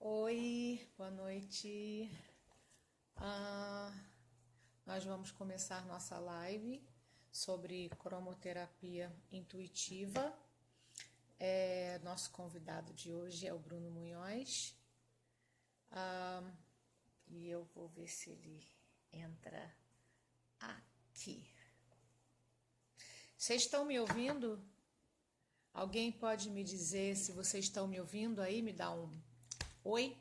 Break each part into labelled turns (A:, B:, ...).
A: Oi, boa noite. Ah, Nós vamos começar nossa live sobre cromoterapia intuitiva. Nosso convidado de hoje é o Bruno Munhoz. E eu vou ver se ele entra aqui. Vocês estão me ouvindo? Alguém pode me dizer se vocês estão me ouvindo aí? Me dá um oi.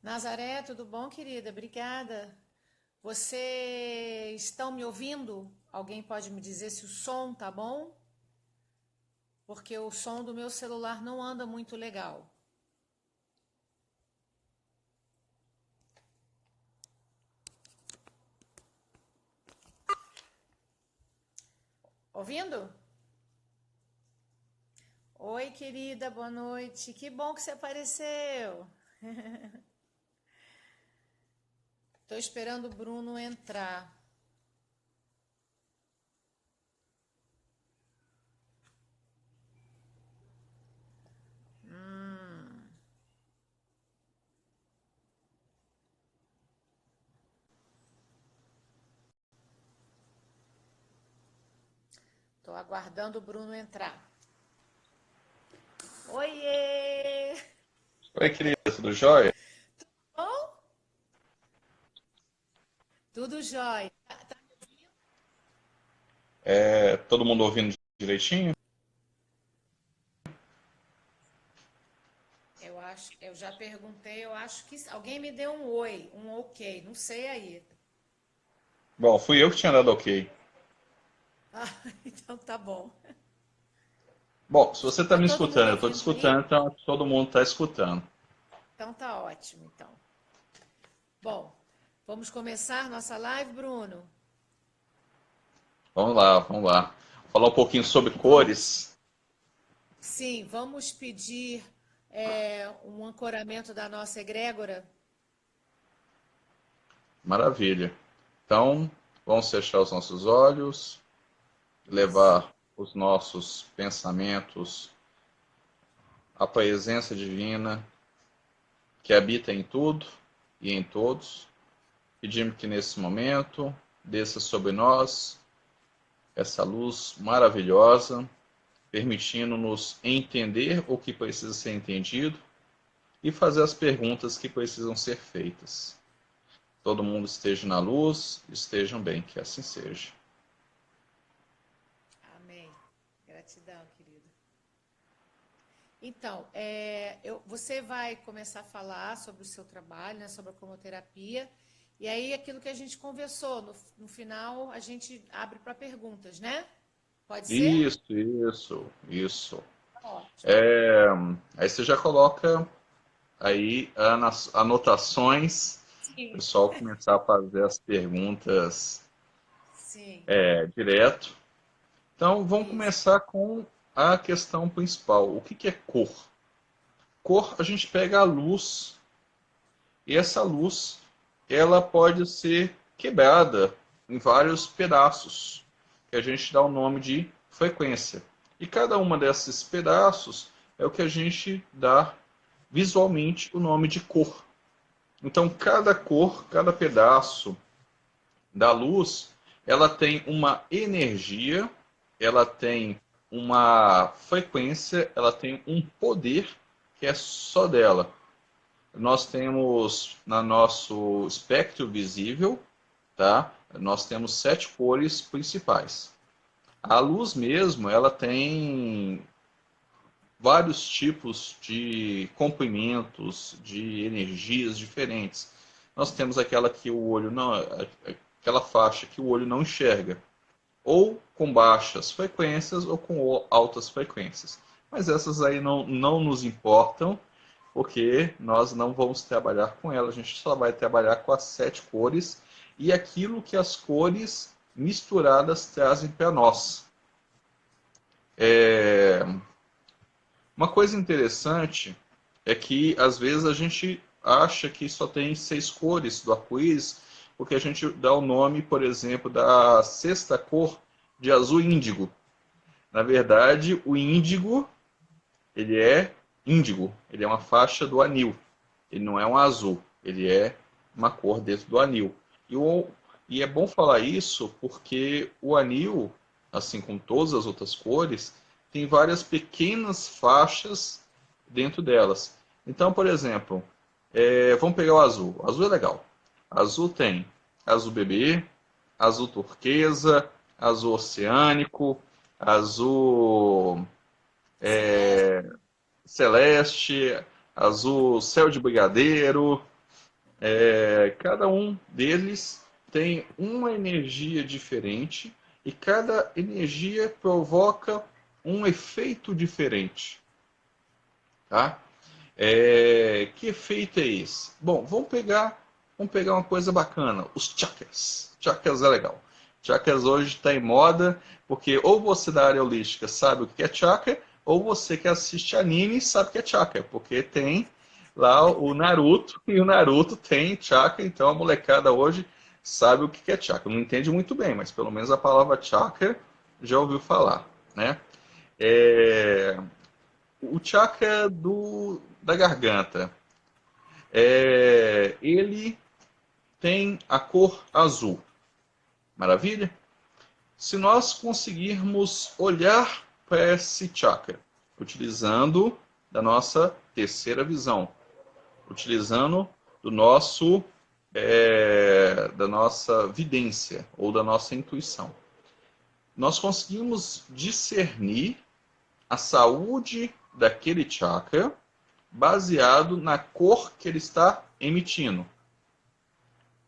A: Nazaré, tudo bom, querida? Obrigada. Vocês estão me ouvindo? Alguém pode me dizer se o som tá bom? Porque o som do meu celular não anda muito legal. Ouvindo? Oi, querida, boa noite. Que bom que você apareceu. Estou esperando o Bruno entrar. Estou aguardando o Bruno entrar. Oiê!
B: Oi, querida, tudo jóia?
A: Bom? Tudo jóia.
B: Todo mundo ouvindo direitinho?
A: Eu já perguntei, eu acho que alguém me deu um oi, um ok, não sei aí.
B: Bom, fui eu que tinha dado ok.
A: Ah, então tá bom.
B: Bom, se você está
A: Tá
B: me
A: todo mundo
B: escutando, eu estou te
A: ouvindo aí?
B: escutando, então todo mundo está escutando.
A: Então tá ótimo, então. Bom, vamos começar nossa live, Bruno?
B: Vamos lá, vamos lá. Falar um pouquinho sobre
A: Vamos.
B: cores.
A: Sim, vamos pedir um ancoramento da nossa egrégora.
B: Maravilha. Então, vamos fechar os nossos olhos,
A: Isso.
B: levar os nossos pensamentos à presença divina que habita em tudo e em todos. Pedimos que nesse momento desça sobre nós essa luz maravilhosa, permitindo-nos entender o que precisa ser entendido e fazer as perguntas que precisam ser feitas. Todo mundo esteja na luz, estejam bem, que assim seja.
A: Amém. Gratidão, querido. Então, você vai começar a falar sobre o seu trabalho, né, sobre a cromoterapia, e aí aquilo que a gente conversou, no final a gente abre para perguntas, né? Pode ser?
B: Isso.
A: Ótimo.
B: É, Aí você já coloca aí as anotações, o
A: Sim,
B: pessoal começar a fazer as perguntas
A: sim,
B: direto. Então, vamos
A: isso.
B: começar com a questão principal. O que é cor? Cor, a gente pega a luz e essa luz, ela pode ser quebrada em vários pedaços, que a gente dá o nome de frequência. E cada uma desses pedaços é o que a gente dá visualmente o nome de cor. Então, cada cor, cada pedaço da luz, ela tem uma energia, ela tem uma frequência, ela tem um poder que é só dela. Nós temos no nosso espectro visível, tá? Nós temos 7 cores principais. A luz mesmo, ela tem vários tipos de comprimentos, de energias diferentes. Nós temos aquela que o olho não, aquela faixa que o olho não enxerga, ou com baixas frequências ou com altas frequências. Mas essas aí não nos importam, porque nós não vamos trabalhar com ela, a gente só vai trabalhar com as 7 cores e aquilo que as cores misturadas trazem para nós. É... Uma coisa interessante é que às vezes a gente acha que só tem 6 cores do arco-íris, porque a gente dá o nome, por exemplo, da sexta cor de azul índigo. Na verdade, o índigo, ele é índigo, ele é uma faixa do anil. Ele não é um azul, ele é uma cor dentro do anil. E é bom falar isso porque o anil, assim como todas as outras cores, tem várias pequenas faixas dentro delas. Então, por exemplo, vamos pegar o azul. O azul é legal. Azul tem azul bebê, azul turquesa, azul oceânico, azul celeste, azul céu de brigadeiro. Cada um deles tem uma energia diferente e cada energia provoca um efeito diferente. Tá? Que efeito é esse? Bom, vamos pegar uma coisa bacana, os chakras. Chakras é legal. Chakras hoje está em moda, porque ou você da área holística sabe o que é chakra, ou você que assiste anime sabe o que é chakra, porque tem lá o Naruto, e o Naruto tem chakra, então a molecada hoje sabe o que é chakra. Não entende muito bem, mas pelo menos a palavra chakra já ouviu falar, né? O chakra da garganta, ele tem a cor azul. Maravilha? Se nós conseguirmos olhar para esse chakra, utilizando da nossa terceira visão, utilizando da nossa vidência ou da nossa intuição, nós conseguimos discernir a saúde daquele chakra baseado na cor que ele está emitindo.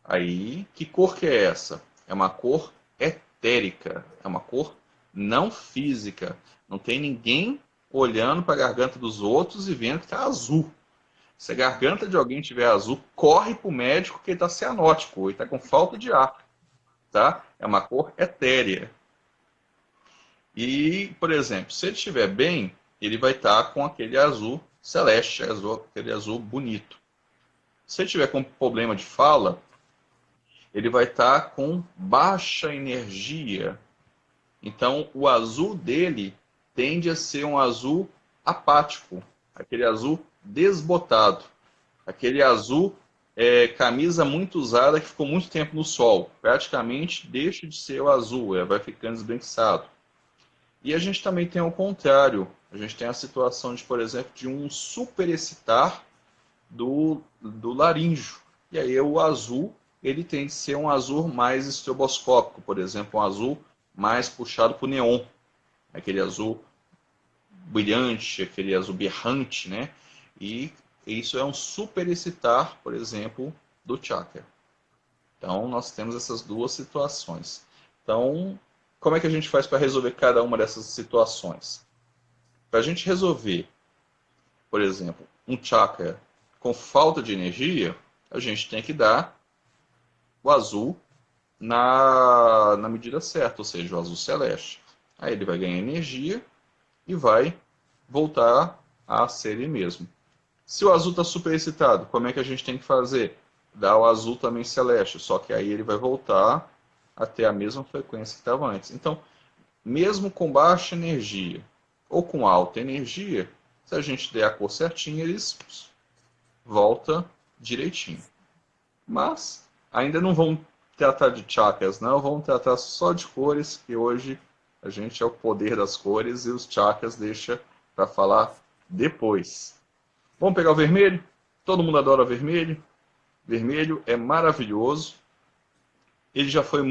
B: Aí, que cor que é essa? É uma cor etérica, é uma cor não física. Não tem ninguém olhando para a garganta dos outros e vendo que está azul. Se a garganta de alguém estiver azul, corre para o médico que ele está cianótico, ele está com falta de ar. Tá? É uma cor etérea. E, por exemplo, se ele estiver bem, ele vai estar com aquele azul celeste, aquele azul bonito. Se ele tiver com problema de fala, ele vai estar com baixa energia. Então, o azul dele tende a ser um azul apático, aquele azul desbotado, aquele azul camisa muito usada que ficou muito tempo no sol. Praticamente deixa de ser o azul, vai ficando esbranquiçado. E a gente também tem o contrário. A gente tem a situação de, por exemplo, de um superexcitar do laríngeo. E aí o azul, ele tem de ser um azul mais estroboscópico, por exemplo, um azul mais puxado para o neon. Aquele azul brilhante, aquele azul berrante, né? E isso é um superexcitar, por exemplo, do chakra. Então, nós temos essas duas situações. Então, como é que a gente faz para resolver cada uma dessas situações? Para a gente resolver, por exemplo, um chakra com falta de energia, a gente tem que dar o azul na medida certa, ou seja, o azul celeste. Aí ele vai ganhar energia e vai voltar a ser ele mesmo. Se o azul está super excitado, como é que a gente tem que fazer? Dar o azul também celeste, só que aí ele vai voltar a ter a mesma frequência que estava antes. Então, mesmo com baixa energia ou com alta energia, se a gente der a cor certinha, eles volta direitinho. Mas ainda não vamos tratar de chakras, não, vamos tratar só de cores, que hoje a gente é o poder das cores e os chakras deixa para falar depois. Vamos pegar o vermelho? Todo mundo adora vermelho. Vermelho é maravilhoso. Ele já foi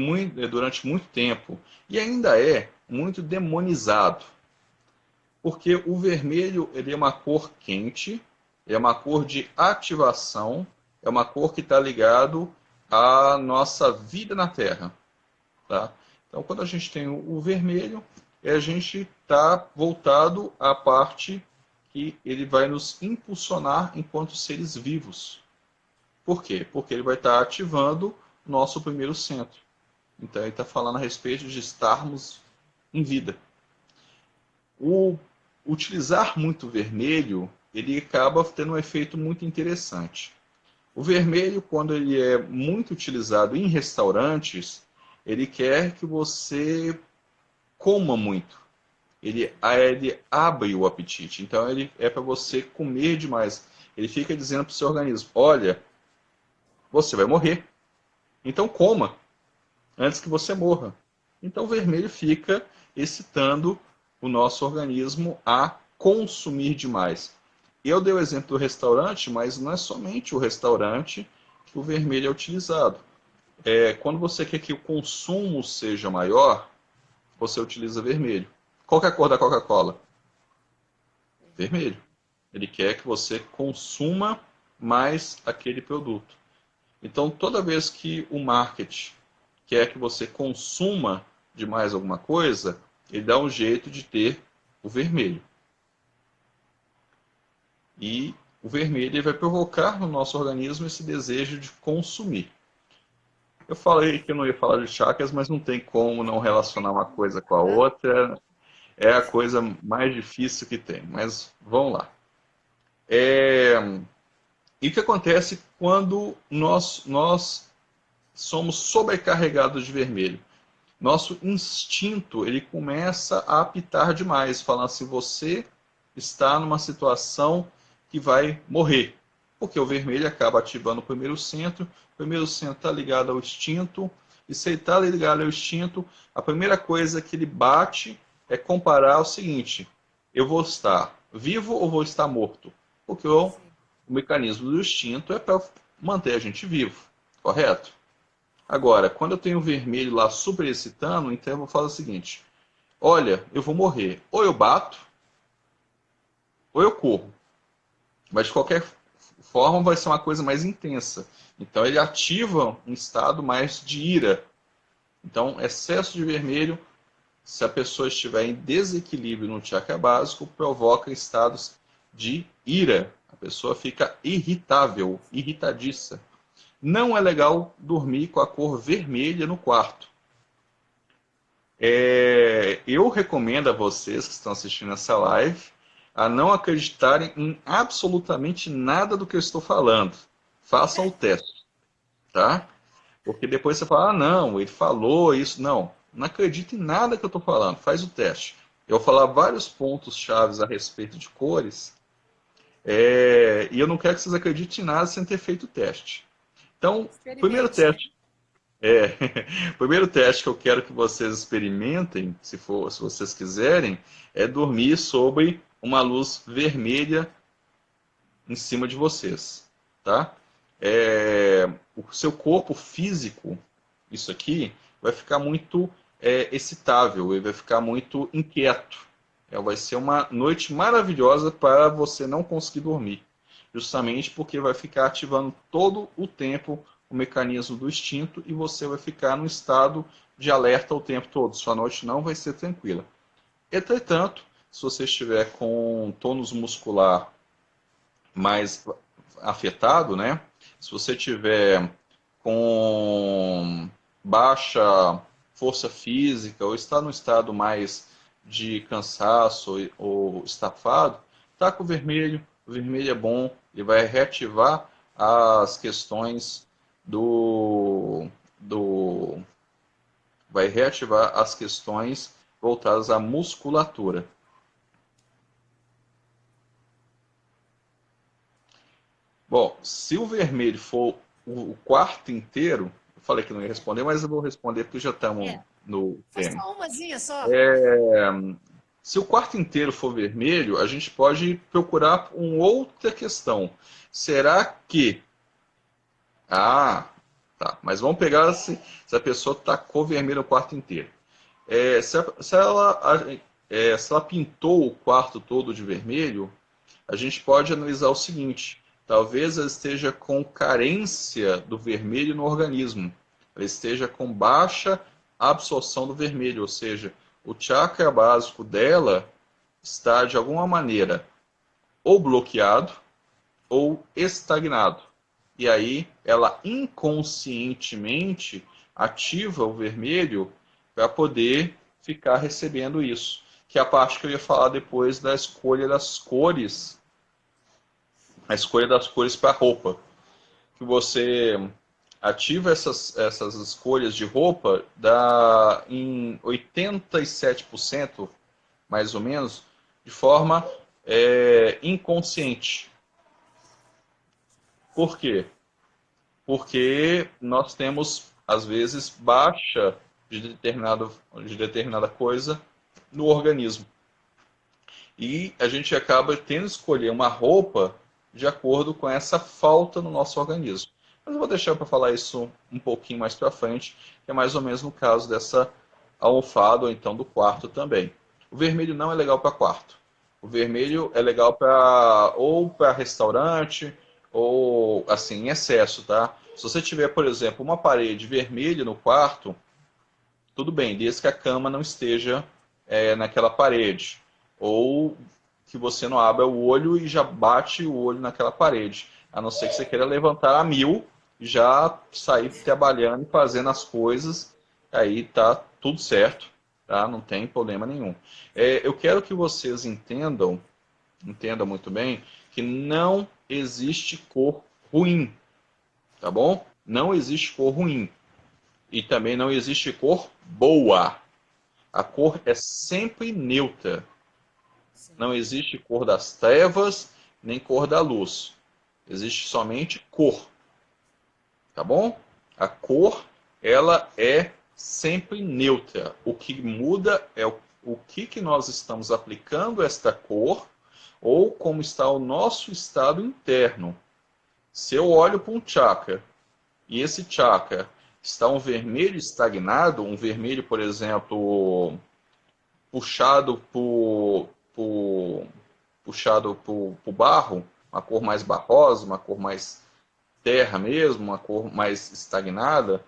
B: durante muito tempo e ainda é muito demonizado. Porque o vermelho ele é uma cor quente, é uma cor de ativação, é uma cor que está ligado à nossa vida na Terra. Tá? Então, quando a gente tem o vermelho, a gente está voltado à parte que ele vai nos impulsionar enquanto seres vivos. Por quê? Porque ele vai estar ativando o nosso primeiro centro. Então, ele está falando a respeito de estarmos em vida. O utilizar muito vermelho, ele acaba tendo um efeito muito interessante. O vermelho, quando ele é muito utilizado em restaurantes, ele quer que você coma muito. Ele abre o apetite. Então, ele é para você comer demais. Ele fica dizendo para o seu organismo: olha, você vai morrer. Então, coma antes que você morra. Então, o vermelho fica excitando o nosso organismo a consumir demais. Eu dei o exemplo do restaurante, mas não é somente o restaurante que o vermelho é utilizado. Quando você quer que o consumo seja maior, você utiliza vermelho. Qual que é a cor da Coca-Cola? Vermelho. Ele quer que você consuma mais aquele produto. Então, toda vez que o marketing quer que você consuma demais alguma coisa, ele dá um jeito de ter o vermelho. E o vermelho ele vai provocar no nosso organismo esse desejo de consumir. Eu falei que eu não ia falar de chakras, mas não tem como não relacionar uma coisa com a outra. É a coisa mais difícil que tem. Mas vamos lá. E o que acontece quando nós somos sobrecarregados de vermelho? Nosso instinto ele começa a apitar demais, falando assim: você está numa situação que vai morrer. Porque o vermelho acaba ativando o primeiro centro está ligado ao instinto, e se ele está ligado ao instinto, a primeira coisa que ele bate é comparar o seguinte: eu vou estar vivo ou vou estar morto? Porque o mecanismo do instinto é para manter a gente vivo, correto? Agora, quando eu tenho o vermelho lá super excitando, então eu vou falar o seguinte: olha, eu vou morrer, ou eu bato, ou eu corro. Mas de qualquer forma vai ser uma coisa mais intensa. Então ele ativa um estado mais de ira. Então, excesso de vermelho, se a pessoa estiver em desequilíbrio no chakra básico, provoca estados de ira. A pessoa fica irritável, irritadiça. Não é legal dormir com a cor vermelha no quarto. Eu recomendo a vocês que estão assistindo essa live a não acreditarem em absolutamente nada do que eu estou falando. Façam o teste, tá? Porque depois você fala: ah, não, ele falou isso. Não, não acredita em nada que eu estou falando. Faz o teste. Eu vou falar vários pontos chaves a respeito de cores, e eu não quero que vocês acreditem em nada sem ter feito o teste. Então, primeiro
A: Experimente.
B: teste. Primeiro teste que eu quero que vocês experimentem, se vocês quiserem, é dormir sobre uma luz vermelha em cima de vocês, tá? O seu corpo físico, isso aqui, vai ficar muito excitável, ele vai ficar muito inquieto. Vai ser uma noite maravilhosa para você não conseguir dormir, justamente porque vai ficar ativando todo o tempo o mecanismo do instinto e você vai ficar num estado de alerta o tempo todo. Sua noite não vai ser tranquila. Entretanto, se você estiver com tônus muscular mais afetado, né? Se você tiver com baixa força física ou está no estado mais de cansaço ou estafado, tá com o vermelho é bom, ele vai reativar as questões vai reativar as questões voltadas à musculatura. Bom, se o vermelho for o quarto inteiro, eu falei que não ia responder, mas eu vou responder porque já estamos no
A: Foi
B: tema.
A: só umazinha só.
B: Se o quarto inteiro for vermelho, a gente pode procurar uma outra questão. Será que... Ah, tá. Mas vamos pegar se a pessoa tacou vermelho no quarto inteiro. Se ela pintou o quarto todo de vermelho, a gente pode analisar o seguinte: talvez ela esteja com carência do vermelho no organismo. Ela esteja com baixa absorção do vermelho, ou seja, o chakra básico dela está de alguma maneira ou bloqueado ou estagnado. E aí ela inconscientemente ativa o vermelho para poder ficar recebendo isso. Que é a parte que eu ia falar depois da escolha das cores. A escolha das cores para a roupa. Que você ativa essas escolhas de roupa em 87%, mais ou menos, de forma inconsciente. Por quê? Porque nós temos, às vezes, baixa de determinada coisa no organismo. E a gente acaba tendo que escolher uma roupa de acordo com essa falta no nosso organismo. Mas eu vou deixar para falar isso um pouquinho mais para frente, que é mais ou menos no caso dessa almofada ou então do quarto também. O vermelho não é legal para quarto. O vermelho é legal para restaurante ou assim em excesso, tá? Se você tiver, por exemplo, uma parede vermelha no quarto, tudo bem, desde que a cama não esteja naquela parede. Ou que você não abra o olho e já bate o olho naquela parede. A não ser que você queira levantar a 1000, já sair trabalhando e fazendo as coisas, aí tá tudo certo, tá? Não tem problema nenhum. Eu quero que vocês entendam muito bem, que não existe cor ruim, tá bom? Não existe cor ruim. E também não existe cor boa. A cor é sempre neutra.
A: Sim.
B: Não existe cor das trevas, nem cor da luz. Existe somente cor. Tá bom? A cor, ela é sempre neutra. O que muda é o que nós estamos aplicando esta cor ou como está o nosso estado interno. Se eu olho para um chakra e esse chakra está um vermelho estagnado, um vermelho, por exemplo, puxado por barro, uma cor mais barrosa, uma cor mais terra mesmo, uma cor mais estagnada,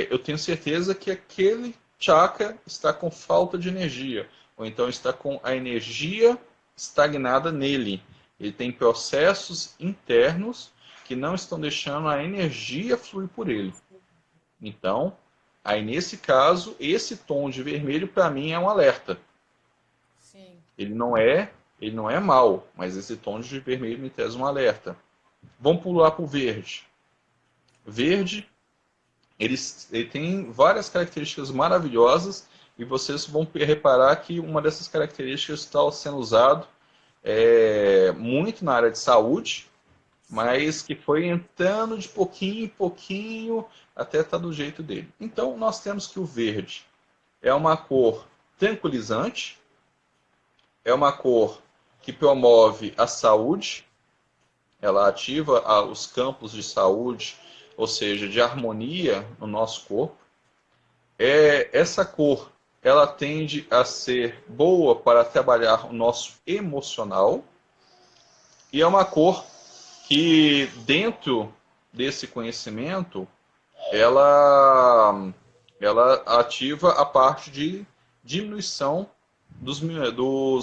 B: eu tenho certeza que aquele chakra está com falta de energia, ou então está com a energia estagnada nele. Ele tem processos internos que não estão deixando a energia fluir por ele. Então, aí nesse caso, esse tom de vermelho para mim é um alerta.
A: Sim.
B: Ele não é mau, mas esse tom de vermelho me traz um alerta. Vamos pular para o verde. Verde, ele tem várias características maravilhosas e vocês vão reparar que uma dessas características está sendo usado muito na área de saúde, mas que foi entrando de pouquinho em pouquinho até estar do jeito dele. Então, nós temos que o verde é uma cor tranquilizante, é uma cor que promove a saúde, ela ativa os campos de saúde, ou seja, de harmonia no nosso corpo. Essa cor, ela tende a ser boa para trabalhar o nosso emocional, e é uma cor que dentro desse conhecimento ela ativa a parte de diminuição dos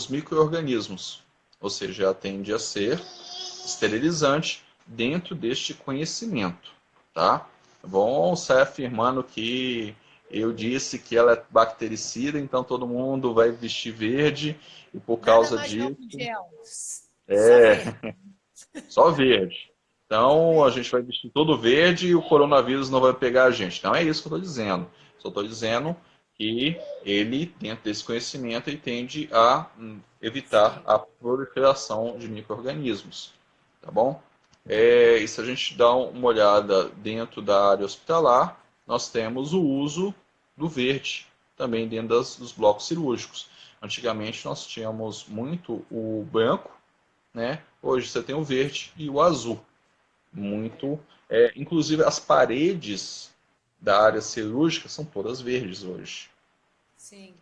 B: micro-organismos, ou seja, ela tende a ser esterilizante dentro deste conhecimento, tá? Vão sair afirmando que eu disse que ela é bactericida, então todo mundo vai vestir verde e por
A: Nada
B: causa
A: mais não,
B: disso
A: Gel. Só
B: é
A: ver.
B: só verde.
A: Só
B: Então a
A: ver.
B: gente vai vestir todo verde e o coronavírus não vai pegar a gente. Não é isso que eu estou dizendo. Só estou dizendo que ele, dentro desse conhecimento, ele tende a evitar
A: Sim.
B: a proliferação de micro-organismos. Tá bom? E se a gente dá uma olhada dentro da área hospitalar, nós temos o uso do verde também dentro dos blocos cirúrgicos. Antigamente nós tínhamos muito o branco, né? Hoje você tem o verde e o azul. Muito. Inclusive as paredes da área cirúrgica são todas verdes hoje.
A: Sim.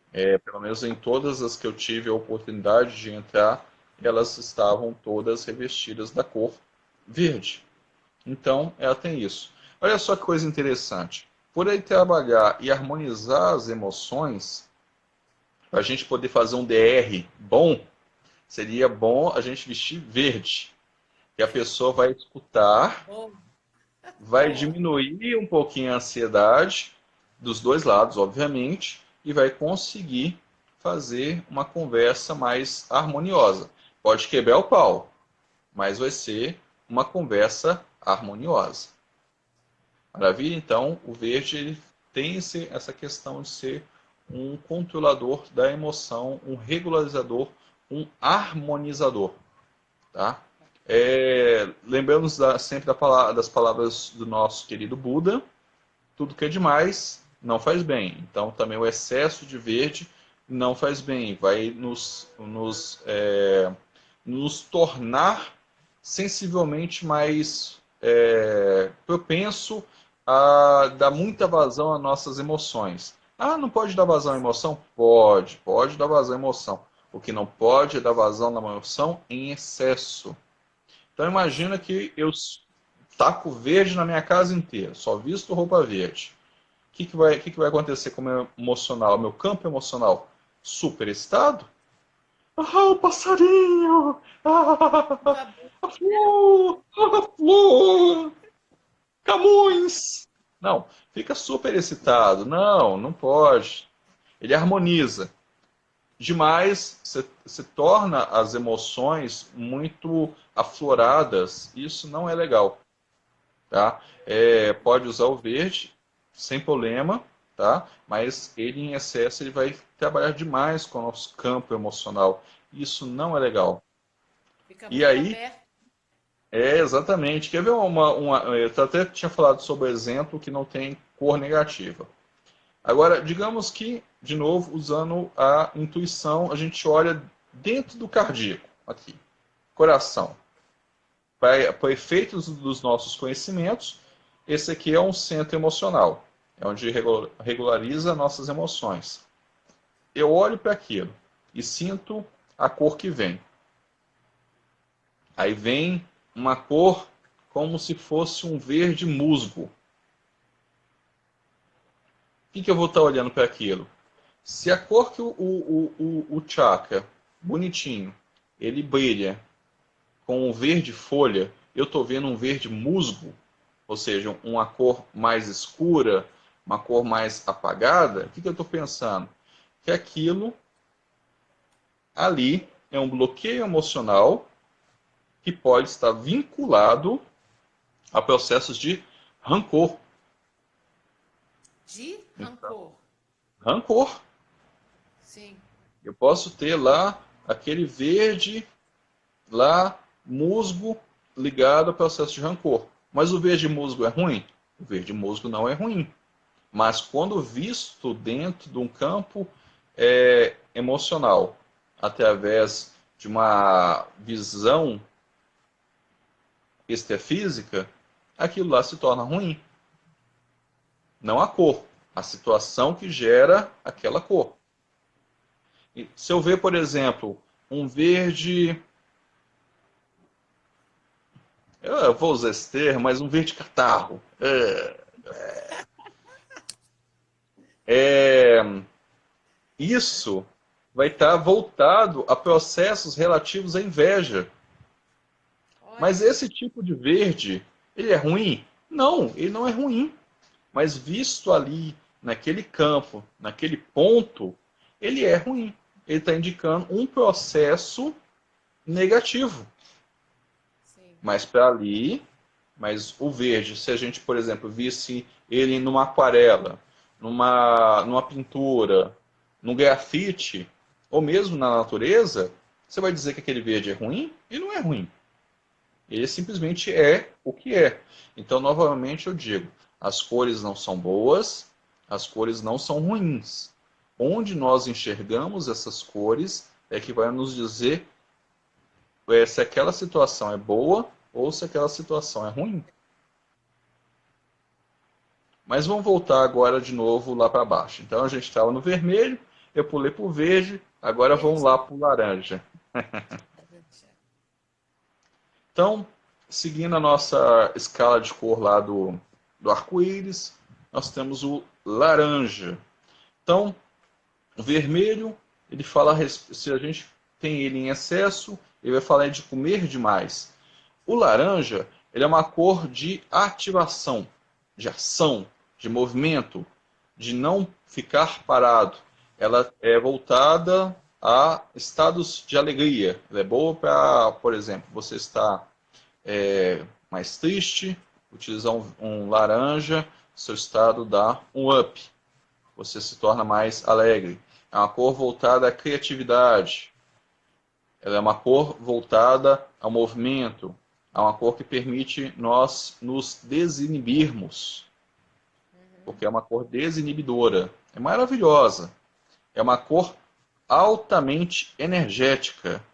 B: Pelo menos em todas as que eu tive a oportunidade de entrar, elas estavam todas revestidas da cor verde. Então, ela tem isso. Olha só que coisa interessante. Por ele trabalhar e harmonizar as emoções, para a gente poder fazer um DR bom, seria bom a gente vestir verde. Que a pessoa vai escutar,
A: Bom,
B: vai
A: boa.
B: diminuir um pouquinho a ansiedade, dos dois lados, obviamente, e vai conseguir fazer uma conversa mais harmoniosa. Pode quebrar o pau, mas vai ser uma conversa harmoniosa. Maravilha? Então, o verde ele tem essa questão de ser um controlador da emoção, um regularizador, um harmonizador. Tá? Lembramos sempre das palavras do nosso querido Buda: tudo que é demais não faz bem. Então, também o excesso de verde não faz bem, vai nos tornar sensivelmente mais propenso a dar muita vazão às nossas emoções. Ah, não pode dar vazão à emoção? Pode dar vazão à emoção. O que não pode é dar vazão na emoção em excesso. Então imagina que eu taco verde na minha casa inteira, só visto roupa verde. O que vai acontecer com o meu emocional, meu campo emocional? Super excitado? Ah, o passarinho! Ah,
A: Babu,
B: a flor! A flor! Camões! Não, fica super excitado. Não, não pode. Ele harmoniza. Demais, se torna as emoções muito afloradas. Isso não é legal. Tá? Pode usar o verde sem problema, tá? Mas ele em excesso ele vai trabalhar demais com o nosso campo emocional. Isso não é legal.
A: fica
B: E
A: muito
B: aí,
A: aberto.
B: exatamente. Quer ver eu até tinha falado sobre o exemplo que não tem cor negativa. Agora, digamos que, de novo, usando a intuição, a gente olha dentro do cardíaco, aqui, coração. Para efeitos dos nossos conhecimentos, esse aqui é um centro emocional, é onde regulariza nossas emoções. Eu olho para aquilo e sinto a cor que vem. Aí vem uma cor como se fosse um verde musgo. O que eu vou estar olhando para aquilo? Se a cor que o chakra, bonitinho, ele brilha com um verde folha, eu estou vendo um verde musgo, ou seja, uma cor mais escura, uma cor mais apagada. O que eu estou pensando? Que aquilo ali é um bloqueio emocional que pode estar vinculado a processos de rancor.
A: De
B: Então,
A: rancor.
B: rancor.
A: Sim.
B: Eu posso ter lá aquele verde lá, musgo, ligado ao processo de rancor. Mas o verde musgo é ruim? O verde musgo não é ruim. Mas quando visto dentro de um campo emocional, através de uma visão extrafísica, aquilo lá se torna ruim. Não a cor, a situação que gera aquela cor. E se eu ver, por exemplo, um verde, eu vou usar esse termo, mas um verde catarro. Isso vai estar voltado a processos relativos à inveja. Mas
A: Olha,
B: esse tipo de verde, ele é ruim? Não, ele não é ruim. Mas visto ali, naquele campo, naquele ponto, ele é ruim. Ele está indicando um processo negativo.
A: sim.
B: Mas para ali, mas o verde, se a gente, por exemplo, visse ele numa aquarela, numa pintura, num grafite, ou mesmo na natureza, você vai dizer que aquele verde é ruim? Ele não é ruim. Ele simplesmente é o que é. Então, novamente, eu digo: as cores não são boas, as cores não são ruins. Onde nós enxergamos essas cores é que vai nos dizer se aquela situação é boa ou se aquela situação é ruim. Mas vamos voltar agora de novo lá para baixo. Então, a gente estava no vermelho, eu pulei para o verde, agora vamos
A: Verde.
B: lá para o laranja. Então, seguindo a nossa escala de cor lá do arco-íris, nós temos o laranja. Então, o vermelho, ele fala, se a gente tem ele em excesso, ele vai falar de comer demais. O laranja, ele é uma cor de ativação, de ação, de movimento, de não ficar parado. Ela é voltada a estados de alegria. Ela é boa para, por exemplo, você estar mais triste, Utilizar um laranja, seu estado dá um up. Você se torna mais alegre. É uma cor voltada à criatividade. Ela é uma cor voltada ao movimento. É uma cor que permite nós nos desinibirmos. Porque é uma cor desinibidora. É maravilhosa. É uma cor altamente energética.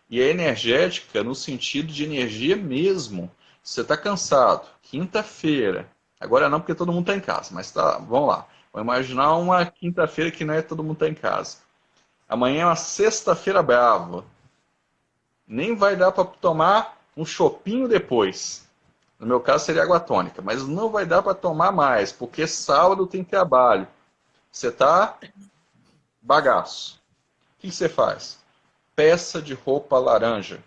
B: E é energética no sentido de energia mesmo. Você está cansado, quinta-feira. Agora não, porque todo mundo está em casa, mas tá, vamos lá. Vamos imaginar uma quinta-feira que não é todo mundo está em casa. Amanhã é uma sexta-feira brava. Nem vai dar para tomar um chopinho depois. No meu caso seria água tônica, mas não vai dar para tomar mais, porque sábado tem trabalho. Você está bagaço. O que você faz? Peça de roupa laranja.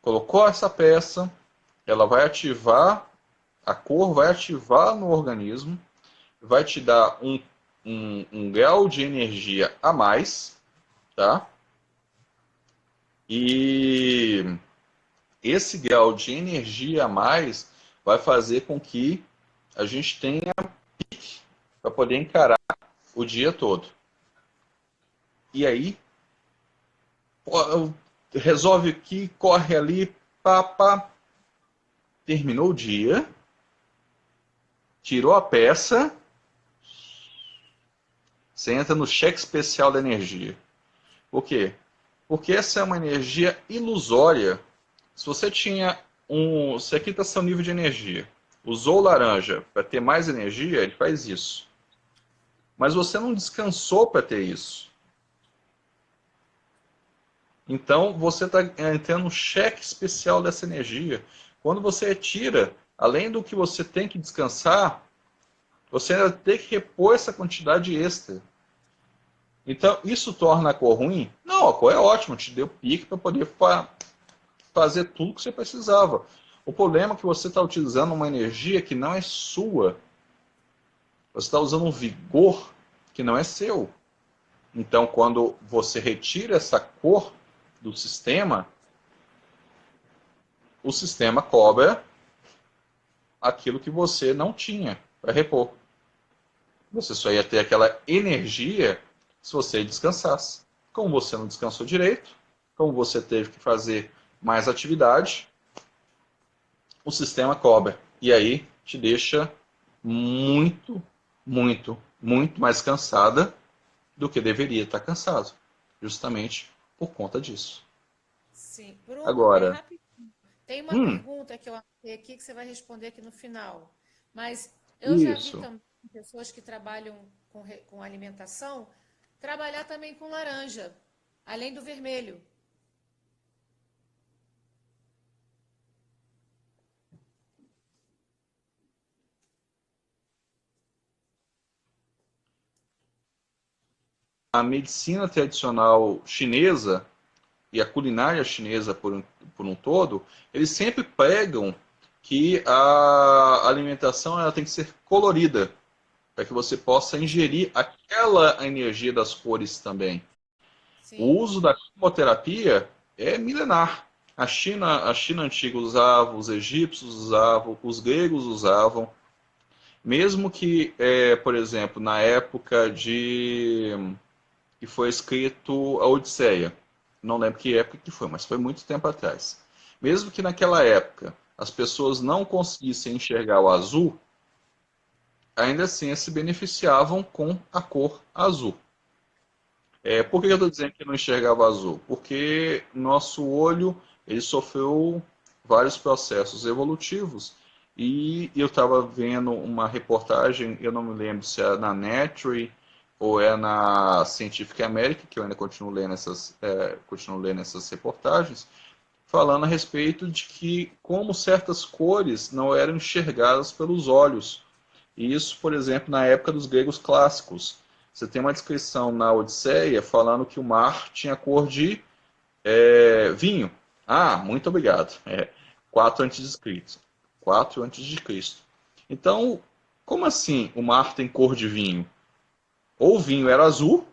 B: Colocou essa peça, ela vai ativar, a cor vai ativar no organismo, vai te dar um grau de energia a mais, tá? E esse grau de energia a mais vai fazer com que a gente tenha pique para poder encarar o dia todo. E aí, resolve aqui, corre ali, pá, terminou o dia, tirou a peça, você entra no cheque especial da energia. Por quê? Porque essa é uma energia ilusória. Se você tinha se aqui está seu nível de energia, usou laranja para ter mais energia, ele faz isso. Mas você não descansou para ter isso. Então você está entrando no cheque especial dessa energia. Quando você retira, além do que você tem que descansar, você ainda tem que repor essa quantidade extra. Então, isso torna a cor ruim? Não, a cor é ótima, te deu pique para poder fazer tudo que você precisava. O problema é que você está utilizando uma energia que não é sua. Você está usando um vigor que não é seu. Então, quando você retira essa cor do sistema, o sistema cobra aquilo que você não tinha para repor. Você só ia ter aquela energia se você descansasse. Como você não descansou direito, como você teve que fazer mais atividade, o sistema cobra. E aí te deixa muito, muito, muito mais cansada do que deveria estar cansado. Justamente por conta disso.
A: Sim. Bruno, bem
B: Agora,
A: rapidinho. Tem uma pergunta que eu anotei aqui que você vai responder aqui no final. Mas eu já vi
B: isso.
A: também pessoas que trabalham com alimentação trabalhar também com laranja, além do vermelho.
B: A medicina tradicional chinesa e a culinária chinesa por um todo, eles sempre pregam que a alimentação ela tem que ser colorida, para que você possa ingerir aquela energia das cores também. O
A: Sim.
B: uso da cromoterapia é milenar. A China antiga usava, os egípcios usavam, os gregos usavam, mesmo que, por exemplo, na época que foi escrito a Odisseia. Não lembro que época que foi, mas foi muito tempo atrás. Mesmo que naquela época as pessoas não conseguissem enxergar o azul, ainda assim se beneficiavam com a cor azul. Por que eu estou dizendo que não enxergava azul? Porque nosso olho ele sofreu vários processos evolutivos e eu estava vendo uma reportagem, eu não me lembro se é na Nature ou é na Scientific American, que eu ainda continuo lendo essas reportagens, falando a respeito de que como certas cores não eram enxergadas pelos olhos. E isso, por exemplo, na época dos gregos clássicos. Você tem uma descrição na Odisseia falando que o mar tinha cor de vinho. Ah, muito obrigado. 4 a.C. 4 a.C. Então, como assim o mar tem cor de vinho? Ou o vinho era azul,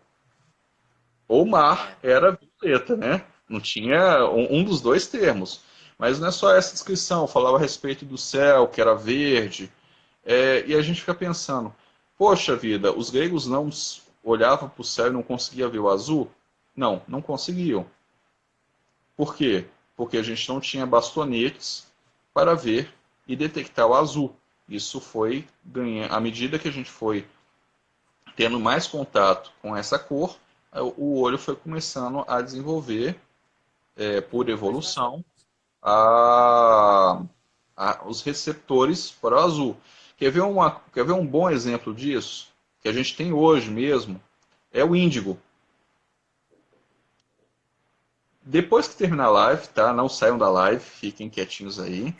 B: ou o mar
A: É.
B: era violeta, né? Não tinha um dos dois termos. Mas não é só essa descrição, falava a respeito do céu, que era verde, e a gente fica pensando, poxa vida, os gregos não olhavam para o céu e não conseguiam ver o azul? Não, não conseguiam. Por quê? Porque a gente não tinha bastonetes para ver e detectar o azul. Isso foi ganhando, à medida que a gente foi tendo mais contato com essa cor, o olho foi começando a desenvolver, por
A: Mais bastante.
B: evolução, a, os receptores para o azul. Quer ver um bom exemplo disso? Que a gente tem hoje mesmo, é o índigo. Depois que terminar a live, tá? Não saiam da live, fiquem quietinhos aí.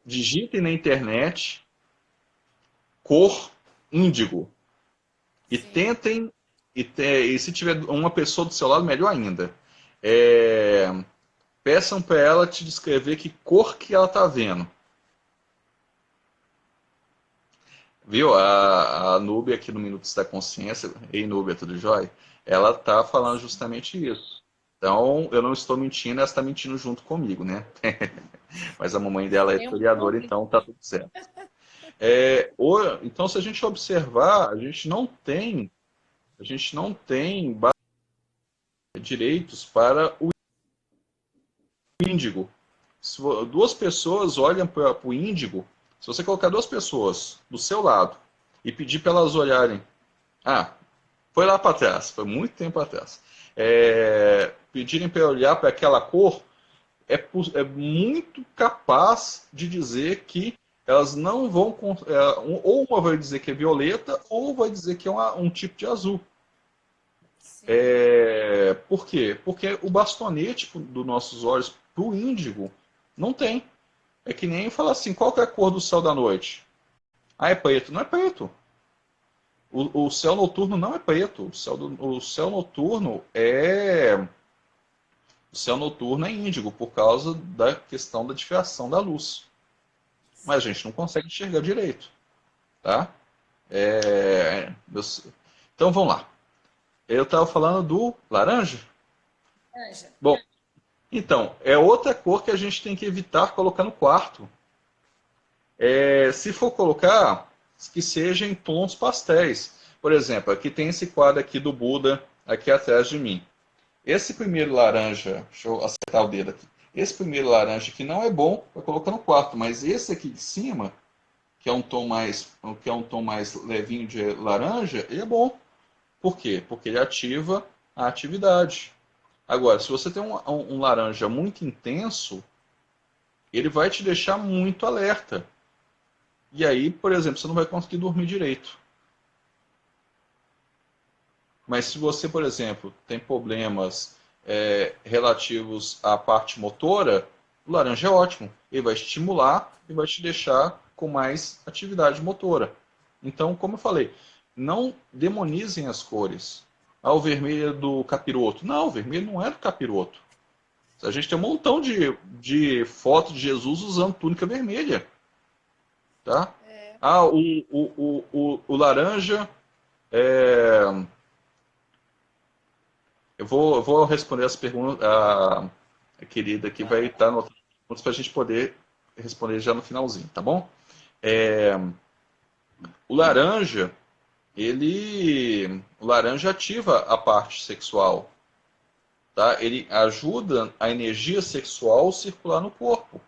B: Digitem na internet cor índigo e
A: Sim.
B: tentem, e se tiver uma pessoa do seu lado, melhor ainda. É, peçam para ela te descrever que cor que ela está vendo. Viu? A Núbia aqui no Minutos da Consciência, ei Núbia, tudo jóia? Ela tá falando justamente isso. Então, eu não estou mentindo, ela está mentindo junto comigo, né? Mas a mamãe dela é
A: Tem um
B: historiadora, então tá
A: cúmplice.
B: tudo certo. Então, se a gente observar, a gente não tem direitos para o índigo. Se duas pessoas olham para o índigo, se você colocar duas pessoas do seu lado e pedir para elas olharem, ah, foi lá para trás, foi muito tempo atrás, pedirem para olhar para aquela cor, é muito capaz de dizer que elas não vão. Ou uma vai dizer que é violeta, ou vai dizer que é um tipo de azul.
A: Sim.
B: Por quê? Porque o bastonete dos nossos olhos para o índigo não tem. É que nem falar assim, qual que é a cor do céu da noite? Ah, é preto. Não é preto. O céu noturno não é preto. O céu noturno é índigo por causa da questão da difração da luz. Mas a gente não consegue enxergar direito, tá? É, então vamos lá. Eu estava falando do laranja.
A: Anja.
B: Bom, então é outra cor que a gente tem que evitar colocar no quarto. Se for colocar, que seja em tons pastéis. Por exemplo, aqui tem esse quadro aqui do Buda aqui atrás de mim. Esse primeiro laranja, deixa eu acertar o dedo aqui. Esse primeiro laranja que não é bom para colocar no quarto, mas esse aqui de cima, que é um tom mais levinho de laranja, ele é bom. Por quê? Porque ele ativa a atividade. Agora, se você tem um laranja muito intenso, ele vai te deixar muito alerta. E aí, por exemplo, você não vai conseguir dormir direito. Mas se você, por exemplo, tem problemas relativos à parte motora, o laranja é ótimo. Ele vai estimular e vai te deixar com mais atividade motora. Então, como eu falei, não demonizem as cores. Ah, o vermelho é do capiroto. Não, o vermelho não é do capiroto. A gente tem um montão de fotos de Jesus usando túnica vermelha. Tá? Ah, o laranja. é, eu vou responder as perguntas. A querida aqui vai estar no perguntas para a gente poder responder já no finalzinho, tá bom? É, o laranja, o laranja ativa a parte sexual, tá? Ele ajuda a energia sexual circular no corpo.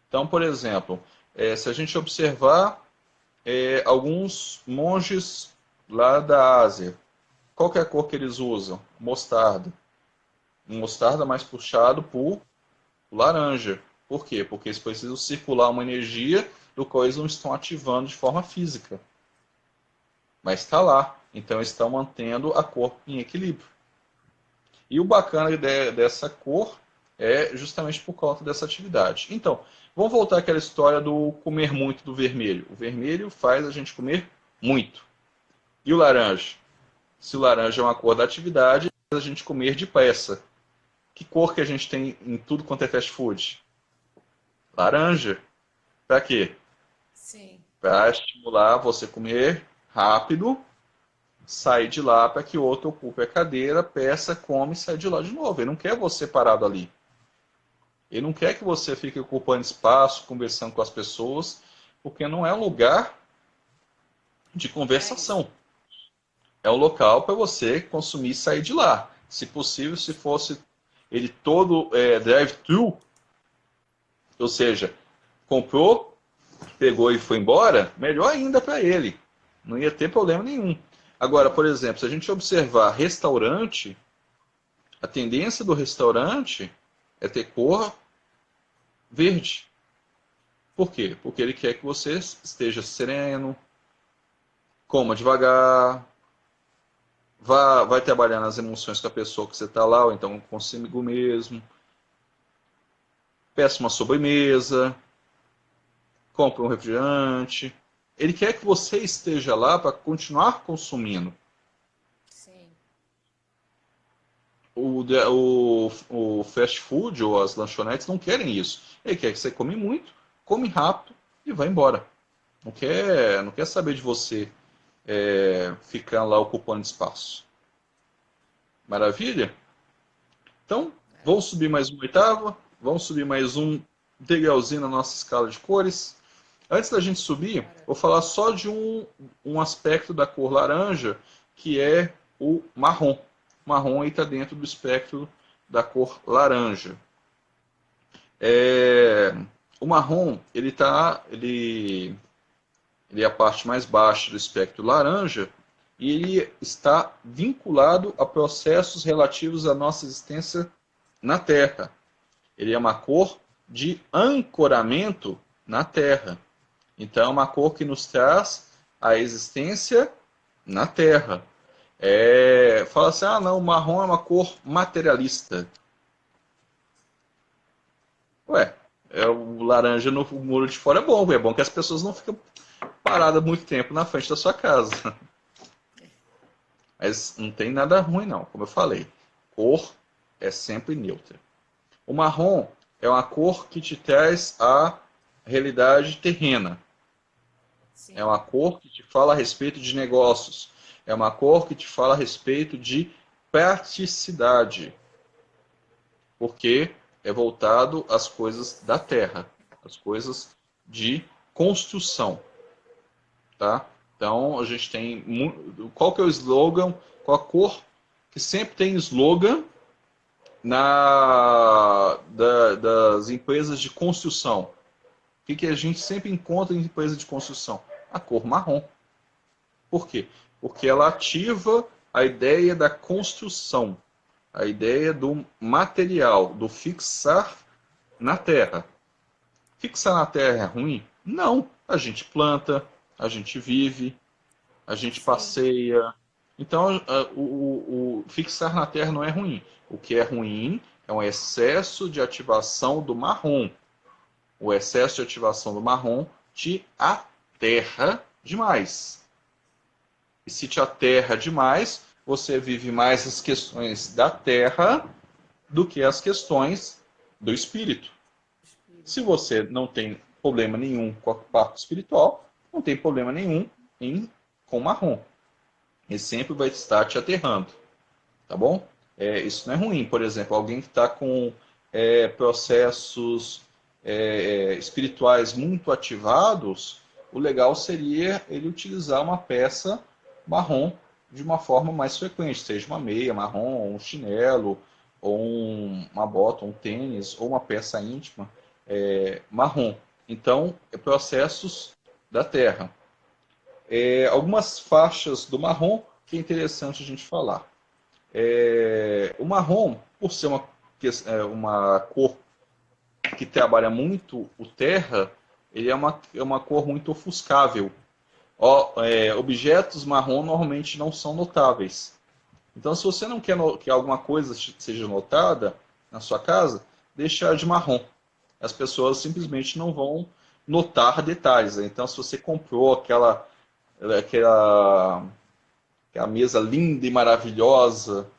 B: Então, por exemplo, se a gente observar alguns monges lá da Ásia, qual que é a cor que eles usam? Mostarda. Mostarda mais puxado por laranja. Por quê? Porque eles precisam circular uma energia do qual eles não estão ativando de forma física. Mas está lá. Então estão mantendo a cor em equilíbrio. E o bacana dessa cor é justamente por conta dessa atividade. Então, vamos voltar àquela história do comer muito do vermelho. O vermelho faz a gente comer muito. E o laranja? Se o laranja é uma cor da atividade, faz a gente comer depressa. Que cor que a gente tem em tudo quanto é fast food? Laranja. Para quê?
A: Sim.
B: Para estimular você comer rápido, sair de lá para que o outro ocupe a cadeira, peça, come e sai de lá de novo. Ele não quer você parado ali. Ele não quer que você fique ocupando espaço, conversando com as pessoas, porque não é um lugar de
A: É isso.
B: conversação. É um local para você consumir e sair de lá. Se possível, se fosse ele todo drive-thru, ou seja, comprou, pegou e foi embora, melhor ainda para ele. Não ia ter problema nenhum. Agora, por exemplo, se a gente observar restaurante, a tendência do restaurante é ter cor verde. Por quê? Porque ele quer que você esteja sereno, coma devagar, vai trabalhar nas emoções com a pessoa que você está lá, ou então consigo mesmo. Peça uma sobremesa, compre um refrigerante. Ele quer que você esteja lá para continuar consumindo.
A: Sim.
B: O fast food ou as lanchonetes não querem isso. Ele quer que você come muito, come rápido e vá embora. Não quer saber de você ficar lá ocupando espaço. Maravilha? Então, vamos subir mais uma oitava, vamos subir mais um degrauzinho na nossa escala de cores. Antes da gente subir,
A: Bora.
B: vou falar só de um aspecto da cor laranja, que é o marrom. O marrom está dentro do espectro da cor laranja. O marrom, ele é a parte mais baixa do espectro laranja e ele está vinculado a processos relativos à nossa existência na Terra. Ele é uma cor de ancoramento na Terra. Então, é uma cor que nos traz a existência na Terra. Fala assim, não, o marrom é uma cor materialista. Ué, o laranja no muro de fora é bom que as pessoas não ficam paradas muito tempo na frente da sua casa. Mas não tem nada ruim não, como eu falei. Cor é sempre neutra. O marrom é uma cor que te traz a realidade terrena. É
A: Sim.
B: uma cor que te fala a respeito de negócios. É uma cor que te fala a respeito de praticidade. Porque é voltado às coisas da terra, às coisas de construção. Tá? Então a gente tem. Qual que é o slogan? Qual a cor que sempre tem slogan das empresas de construção? O que a gente sempre encontra em empresas de construção? A cor marrom. Por quê? Porque ela ativa a ideia da construção, a ideia do material, do fixar na terra. Fixar na terra é ruim? Não. A gente planta, a gente vive, a gente
A: Sim.
B: passeia. Então, o fixar na terra não é ruim. O que é ruim é um excesso de ativação do marrom. O excesso de ativação do marrom te aterra demais. E se te aterra demais, você vive mais as questões da terra do que as questões do espírito. Se
A: Espírito.
B: você não tem problema nenhum com a parte espiritual, não tem problema nenhum com o marrom. Ele sempre vai estar te aterrando, tá bom? Isso não é ruim. Por exemplo, alguém que está com processos espirituais muito ativados, o legal seria ele utilizar uma peça marrom de uma forma mais frequente, seja uma meia marrom, um chinelo, ou uma bota, um tênis, ou uma peça íntima marrom. Então, processos da terra. Algumas faixas do marrom que é interessante a gente falar. O marrom, por ser uma cor que trabalha muito o terra, ele é uma cor muito ofuscável. Objetos marrom normalmente não são notáveis. Então, se você não quer que alguma coisa seja notada na sua casa, deixe ela de marrom. As pessoas simplesmente não vão notar detalhes. Então, se você comprou aquela mesa linda e maravilhosa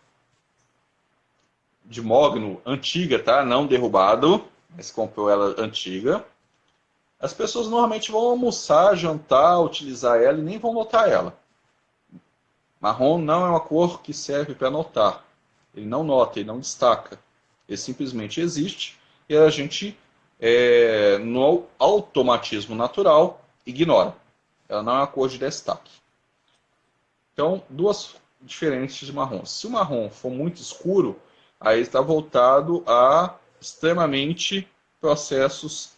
B: de mogno, antiga, tá? Não derrubado, mas comprou ela antiga. As pessoas normalmente vão almoçar, jantar, utilizar ela e nem vão notar ela. Marrom não é uma cor que serve para notar. Ele não nota, ele não destaca. Ele simplesmente existe e a gente, no automatismo natural, ignora. Ela não é uma cor de destaque. Então, duas diferentes de marrom. Se o marrom for muito escuro, aí está voltado a extremamente processos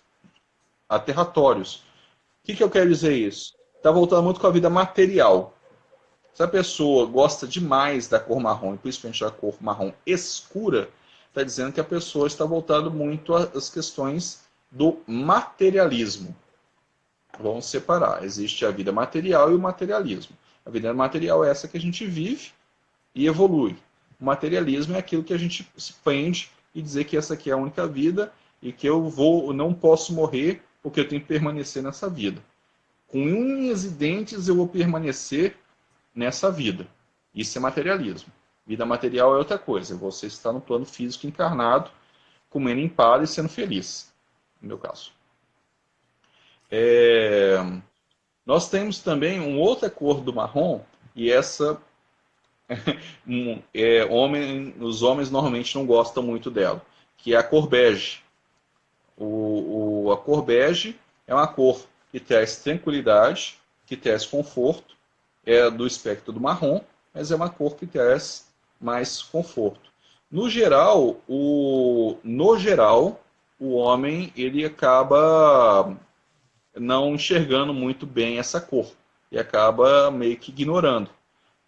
B: aterratórios. O que eu quero dizer isso? Está voltando muito com a vida material. Se a pessoa gosta demais da cor marrom, e principalmente da cor marrom escura, está dizendo que a pessoa está voltando muito às questões do materialismo. Vamos separar. Existe a vida material e o materialismo. A vida material é essa que a gente vive e evolui. O materialismo é aquilo que a gente se prende e dizer que essa aqui é a única vida e que eu não posso morrer porque eu tenho que permanecer nessa vida. Com unhas e dentes eu vou permanecer nessa vida. Isso é materialismo. Vida material é outra coisa. Você está no plano físico encarnado, comendo empada e sendo feliz. No meu caso. Nós temos também uma outra cor do marrom, e essa os homens normalmente não gostam muito dela, que é a cor bege. A cor bege é uma cor que traz tranquilidade, que traz conforto, é do espectro do marrom, mas é uma cor que traz mais conforto. No geral, o homem ele acaba não enxergando muito bem essa cor e acaba meio que ignorando.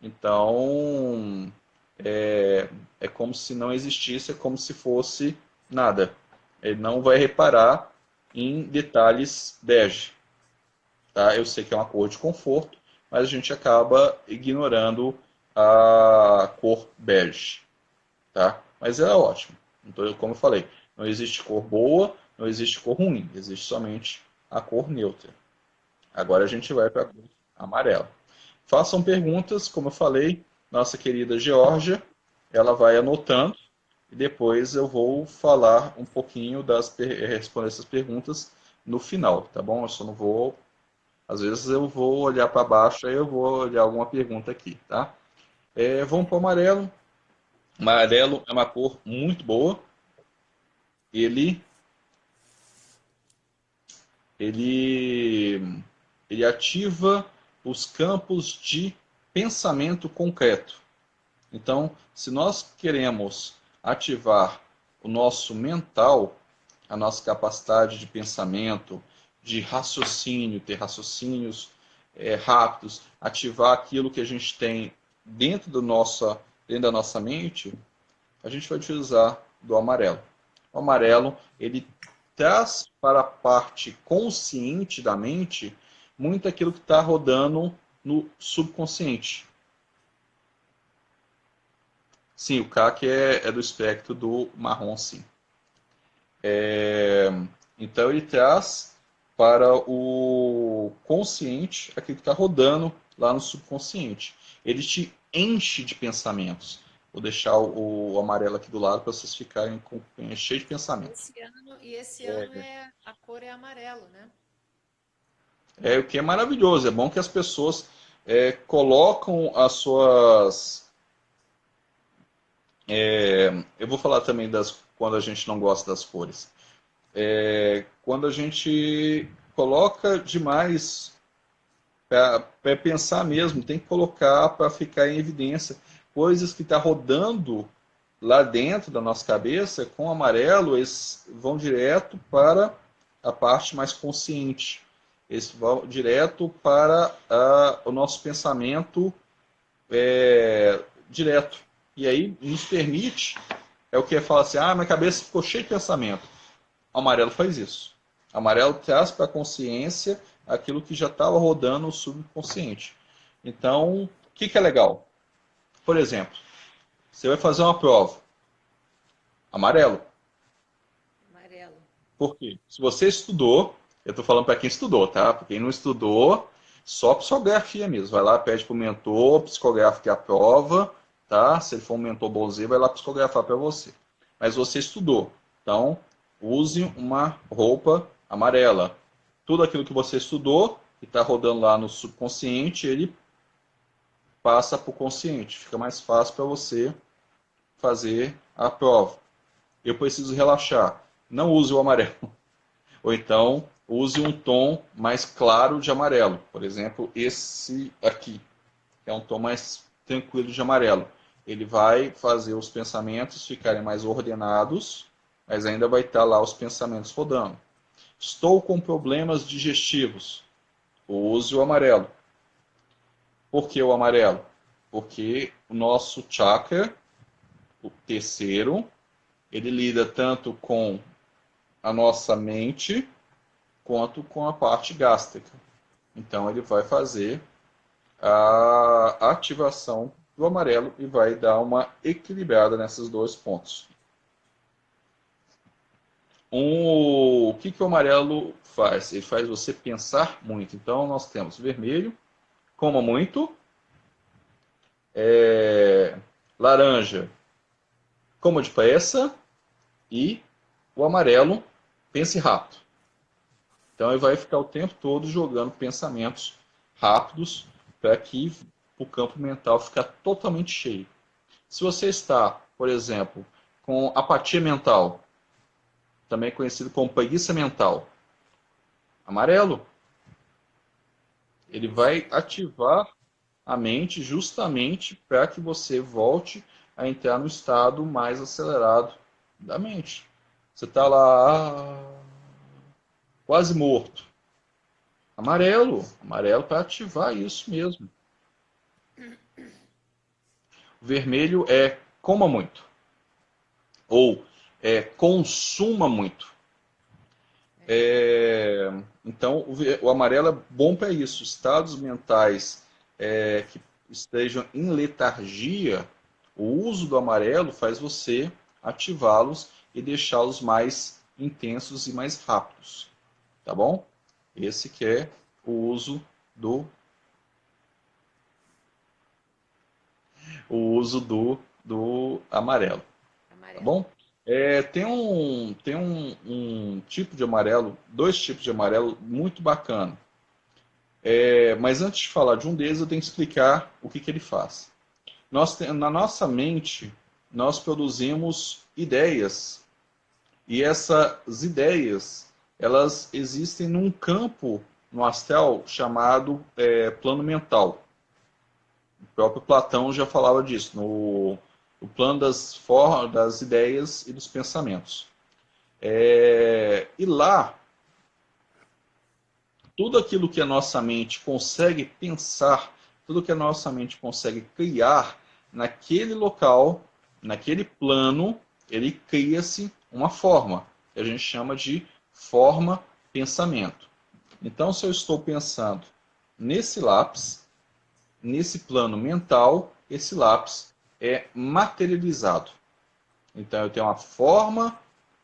B: Então, é como se não existisse, é como se fosse nada. Ele não vai reparar em detalhes bege. Tá? Eu sei que é uma cor de conforto, mas a gente acaba ignorando a cor bege. Tá? Mas é ótimo. Então, como eu falei, não existe cor boa, não existe cor ruim, existe somente a cor neutra. Agora a gente vai para a cor amarela. Façam perguntas, como eu falei, nossa querida Geórgia, ela vai anotando e depois eu vou falar um pouquinho responder essas perguntas no final, tá bom? Eu só não vou, às vezes eu vou olhar para baixo, aí eu vou olhar alguma pergunta aqui, tá? Vamos para o amarelo. O amarelo é uma cor muito boa. Ele ativa os campos de pensamento concreto. Então, se nós queremos ativar o nosso mental, a nossa capacidade de pensamento, de raciocínio, ter raciocínios rápidos, ativar aquilo que a gente tem dentro da nossa mente, a gente vai utilizar do amarelo. O amarelo, ele traz para a parte consciente da mente muito aquilo que está rodando no subconsciente. Sim, o CAC é do espectro do marrom, sim. Então ele traz para o consciente aquilo que está rodando lá no subconsciente. Ele te enche de pensamentos. Vou deixar o amarelo aqui do lado para vocês ficarem cheios de pensamentos.
A: Esse ano a cor é amarelo, né?
B: O que é maravilhoso. É bom que as pessoas colocam as suas... eu vou falar também quando a gente não gosta das cores. Quando a gente coloca demais para pensar mesmo, tem que colocar para ficar em evidência coisas que estão rodando lá dentro da nossa cabeça com amarelo, eles vão direto para a parte mais consciente. Eles vão direto para o nosso pensamento direto. E aí nos permite, é o que fala assim, minha cabeça ficou cheia de pensamento. O amarelo faz isso. O amarelo traz para a consciência aquilo que já estava rodando no subconsciente. Então, o que é legal? Por exemplo, você vai fazer uma prova. Amarelo.
A: Amarelo.
B: Por quê? Se você estudou, eu estou falando para quem estudou, tá? Para quem não estudou, só psicografia mesmo. Vai lá, pede para o mentor, psicografa a prova, tá? Se ele for um mentor bonzinho, vai lá psicografar para você. Mas você estudou. Então, use uma roupa amarela. Tudo aquilo que você estudou, que está rodando lá no subconsciente, ele passa para o consciente. Fica mais fácil para você fazer a prova. Eu preciso relaxar. não use o amarelo. Ou então, use um tom mais claro de amarelo. Por exemplo, esse aqui, que é um tom mais tranquilo de amarelo. Ele vai fazer os pensamentos ficarem mais ordenados, mas ainda vai estar lá os pensamentos rodando. Estou com problemas digestivos. Use o amarelo. Por que o amarelo? Porque o nosso chakra, o terceiro, ele lida tanto com a nossa mente quanto com a parte gástrica. Então ele vai fazer a ativação do amarelo e vai dar uma equilibrada nesses dois pontos. O que o amarelo faz? Ele faz você pensar muito. Então nós temos vermelho, coma muito, laranja, coma depressa, e o amarelo, pense rápido. Então ele vai ficar o tempo todo jogando pensamentos rápidos para que o campo mental fique totalmente cheio. Se você está, por exemplo, com apatia mental, também conhecido como preguiça mental, amarelo, ele vai ativar a mente justamente para que você volte a entrar no estado mais acelerado da mente. Você está lá quase morto. Amarelo para ativar isso mesmo. O vermelho é coma muito. Ou consuma muito. Então, o amarelo é bom para isso. Estados mentais que estejam em letargia, o uso do amarelo faz você ativá-los e deixá-los mais intensos e mais rápidos. Tá bom? Esse que é o uso do amarelo. Tá bom? Tem um tipo de amarelo, dois tipos de amarelo muito bacana. Mas antes de falar de um deles, eu tenho que explicar o que ele faz. Na nossa mente, nós produzimos ideias. E essas ideias, elas existem num campo no astral chamado plano mental. O próprio Platão já falava disso, no plano das ideias e dos pensamentos. E lá, tudo aquilo que a nossa mente consegue pensar, tudo que a nossa mente consegue criar, naquele local, naquele plano, ele cria-se uma forma, que a gente chama de forma-pensamento. Então, se eu estou pensando nesse lápis, nesse plano mental, esse lápis é materializado. Então, eu tenho uma forma,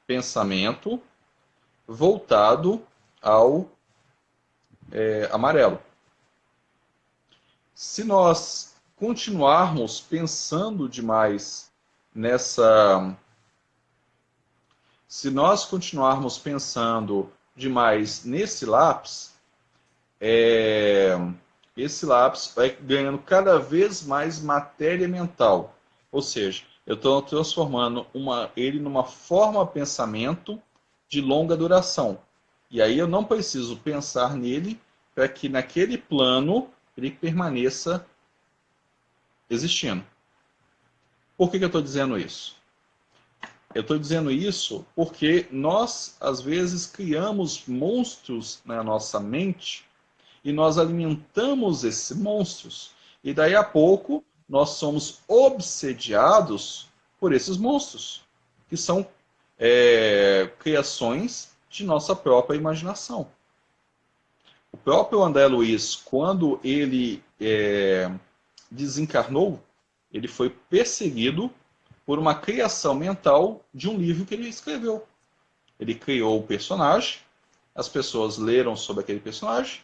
B: pensamento, voltado ao amarelo. Se nós continuarmos pensando demais nessa... Se nós continuarmos pensando demais nesse lápis, esse lápis vai ganhando cada vez mais matéria mental. Ou seja, eu estou transformando ele numa forma pensamento de longa duração. E aí eu não preciso pensar nele para que naquele plano ele permaneça existindo. Por que eu estou dizendo isso? Eu estou dizendo isso porque nós, às vezes, criamos monstros na nossa mente e nós alimentamos esses monstros. E daí a pouco nós somos obsediados por esses monstros, que são criações de nossa própria imaginação. O próprio André Luiz, quando ele desencarnou, ele foi perseguido por uma criação mental de um livro que ele escreveu. Ele criou o personagem, as pessoas leram sobre aquele personagem.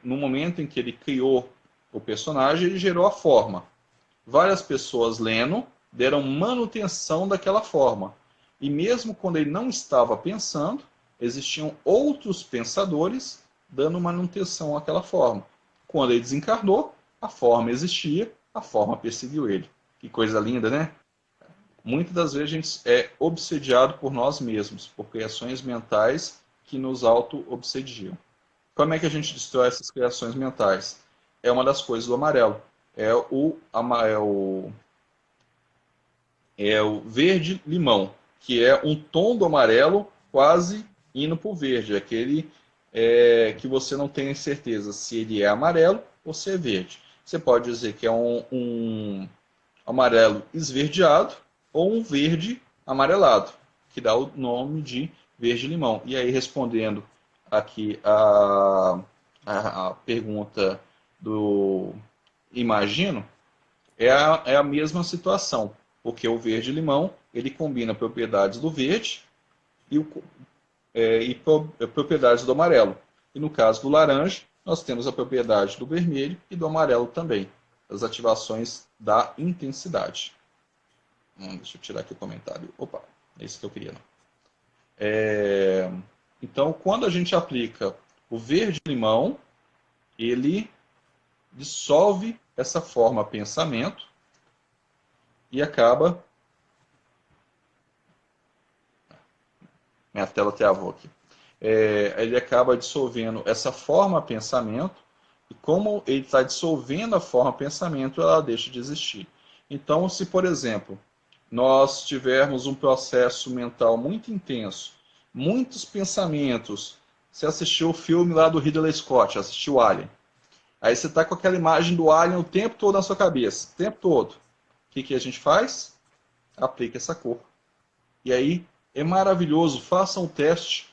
B: No momento em que ele criou o personagem, ele gerou a forma. Várias pessoas lendo deram manutenção daquela forma. E mesmo quando ele não estava pensando, existiam outros pensadores dando manutenção àquela forma. Quando ele desencarnou, a forma existia, a forma perseguiu ele. Que coisa linda, né? muitas das vezes a gente é obsediado por nós mesmos, por criações mentais que nos auto-obsediam. Como é que a gente destrói essas criações mentais? É uma das coisas do amarelo. É o verde-limão, que é um tom do amarelo quase indo para o verde. Aquele que você não tem certeza se ele é amarelo ou se é verde. Você pode dizer que é um amarelo esverdeado ou um verde amarelado, que dá o nome de verde-limão. E aí, respondendo aqui a pergunta do Imagino, é a mesma situação, porque o verde-limão ele combina propriedades do verde e propriedades do amarelo. E no caso do laranja, nós temos a propriedade do vermelho e do amarelo também, as ativações da intensidade. Deixa eu tirar aqui o comentário. Opa, é isso que eu queria. Não. Então, quando a gente aplica o verde-limão, ele dissolve essa forma pensamento e acaba... Minha tela travou aqui. Ele acaba dissolvendo essa forma pensamento, e como ele está dissolvendo a forma pensamento, ela deixa de existir. Então, se, por exemplo, nós tivermos um processo mental muito intenso, muitos pensamentos, você assistiu o filme lá do Ridley Scott, assistiu Alien, aí você está com aquela imagem do Alien o tempo todo na sua cabeça, o tempo todo. O que a gente faz? Aplica essa cor. E aí, é maravilhoso, façam o teste,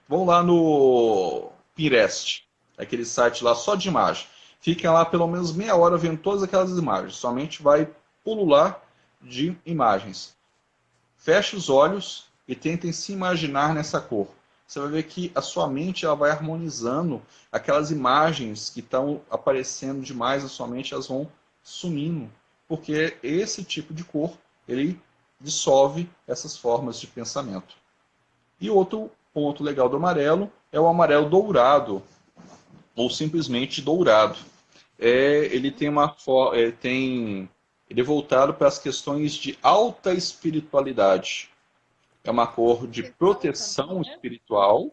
B: vão lá no Pinterest, aquele site lá só de imagem. Fiquem lá pelo menos meia hora vendo todas aquelas imagens, somente vai pulular de imagens. Feche os olhos e tentem se imaginar nessa cor. Você vai ver que a sua mente ela vai harmonizando, aquelas imagens que estão aparecendo demais na sua mente, elas vão sumindo, porque esse tipo de cor, ele dissolve essas formas de pensamento. E outro ponto legal do amarelo é o amarelo dourado, ou simplesmente dourado. Ele é voltado para as questões de alta espiritualidade. É uma cor de proteção
A: também, né?
B: espiritual.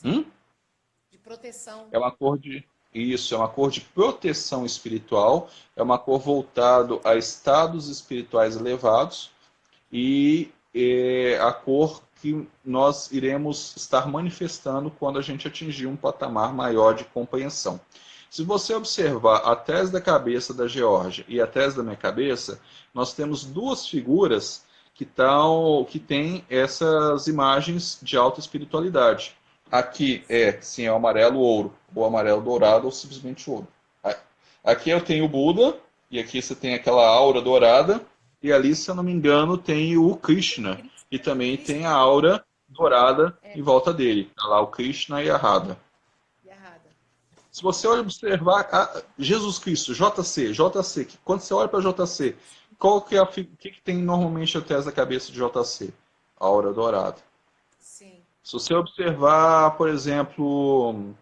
A: De proteção.
B: É uma cor de Isso, é uma cor de proteção espiritual, é uma cor voltado a estados espirituais elevados e é a cor que nós iremos estar manifestando quando a gente atingir um patamar maior de compreensão. Se você observar a tese da cabeça da Geórgia e a tese da minha cabeça, nós temos duas figuras que têm essas imagens de alta espiritualidade. Aqui sim, é o amarelo ouro, ou amarelo dourado, ou simplesmente ouro. Aqui eu tenho o Buda, e aqui você tem aquela aura dourada, e ali, se eu não me engano, tem o Krishna, e também tem a aura dourada em volta dele. Está lá o Krishna e a Radha. Se você observar Jesus Cristo, JC, quando você olha para JC, o que tem normalmente a tese da cabeça de JC? A aura dourada.
A: Sim.
B: Se você observar, por exemplo,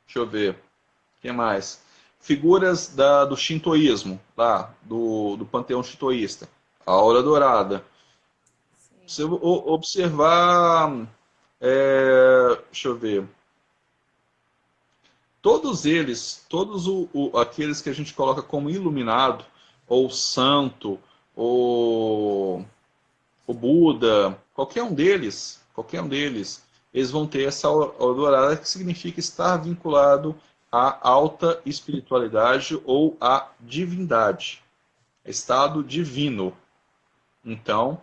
B: deixa eu ver, o que mais? Figuras do shintoísmo, lá, do panteão shintoísta, a aura dourada. Se você observar, deixa eu ver, todos eles, aqueles que a gente coloca como iluminado, ou santo, ou o Buda, qualquer um deles, eles vão ter essa aura dourada, que significa estar vinculado à alta espiritualidade ou à divindade, estado divino. Então,